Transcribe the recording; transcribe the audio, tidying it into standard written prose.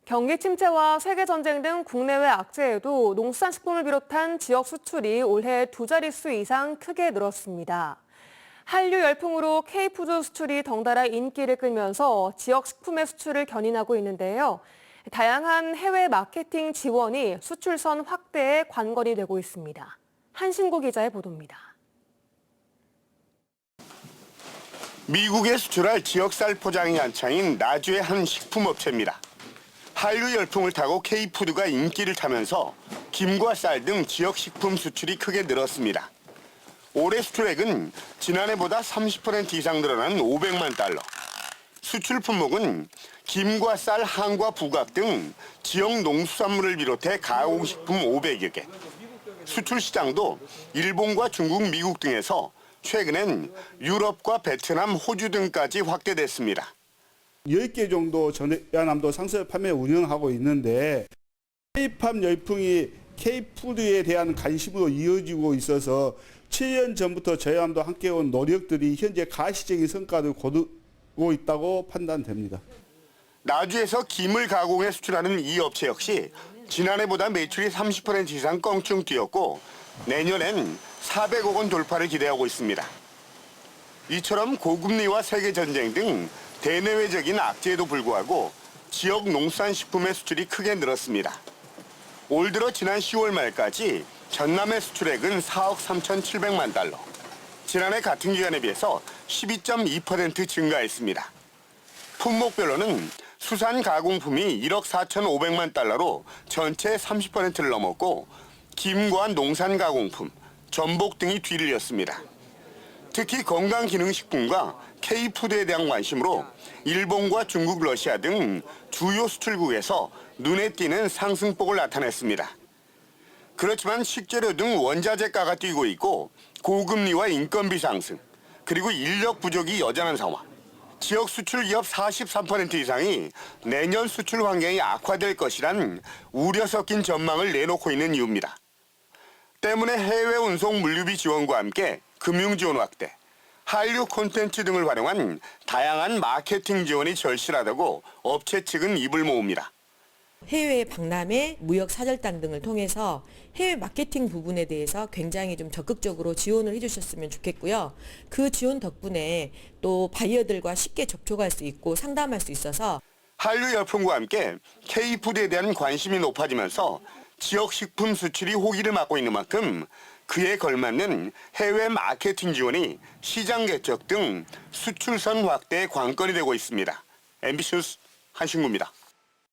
경기 침체와 세계 전쟁 등 국내외 악재에도 농수산식품을 비롯한 지역 수출이 올해 두 자릿수 이상 크게 늘었습니다. 한류 열풍으로 K푸드 수출이 덩달아 인기를 끌면서 지역 식품의 수출을 견인하고 있는데요. 다양한 해외 마케팅 지원이 수출선 확대에 관건이 되고 있습니다. 한신구 기자의 보도입니다. 미국에 수출할 지역쌀 포장이 한창인 나주의 한 식품업체입니다. 한류 열풍을 타고 K푸드가 인기를 타면서 김과 쌀 등 지역 식품 수출이 크게 늘었습니다. 올해 수출액은 지난해보다 30% 이상 늘어난 500만 달러. 수출 품목은 김과 쌀, 한과 부각 등 지역 농수산물을 비롯해 가공식품 500여 개. 수출 시장도 일본과 중국, 미국 등에서 최근엔 유럽과 베트남, 호주 등까지 확대됐습니다. 10개 정도 전해남도 상설 판매 운영하고 있는데 K팜 열풍이 K푸드에 대한 관심으로 이어지고 있어서 7년 전부터 전해남도 함께 온 노력들이 현재 가시적인 성과를 거두고 있다고 판단됩니다. 나주에서 김을 가공해 수출하는 이 업체 역시 지난해보다 매출이 30% 이상 껑충 뛰었고 내년엔 400억 원 돌파를 기대하고 있습니다. 이처럼 고금리와 세계전쟁 등 대내외적인 악재에도 불구하고 지역 농수산식품의 수출이 크게 늘었습니다. 올 들어 지난 10월 말까지 전남의 수출액은 4억 3,700만 달러. 지난해 같은 기간에 비해서 12.2% 증가했습니다. 품목별로는 수산 가공품이 1억 4,500만 달러로 전체 30%를 넘었고 김과 농산 가공품, 전복 등이 뒤를 이었습니다. 특히 건강기능식품과 K푸드에 대한 관심으로 일본과 중국, 러시아 등 주요 수출국에서 눈에 띄는 상승폭을 나타냈습니다. 그렇지만 식재료 등 원자재가가 뛰고 있고 고금리와 인건비 상승, 그리고 인력 부족이 여전한 상황. 지역 수출 기업 43% 이상이 내년 수출 환경이 악화될 것이란 우려 섞인 전망을 내놓고 있는 이유입니다. 때문에 해외 운송 물류비 지원과 함께 금융 지원 확대, 한류 콘텐츠 등을 활용한 다양한 마케팅 지원이 절실하다고 업체 측은 입을 모읍니다. 해외 박람회, 무역 사절단 등을 통해서 해외 마케팅 부분에 대해서 굉장히 좀 적극적으로 지원을 해주셨으면 좋겠고요. 그 지원 덕분에 또 바이어들과 쉽게 접촉할 수 있고 상담할 수 있어서 한류 열풍과 함께 K푸드에 대한 관심이 높아지면서 지역 식품 수출이 호기를 맞고 있는 만큼 그에 걸맞는 해외 마케팅 지원이 시장 개척 등 수출선 확대의 관건이 되고 있습니다. MBC 뉴스 한신구입니다.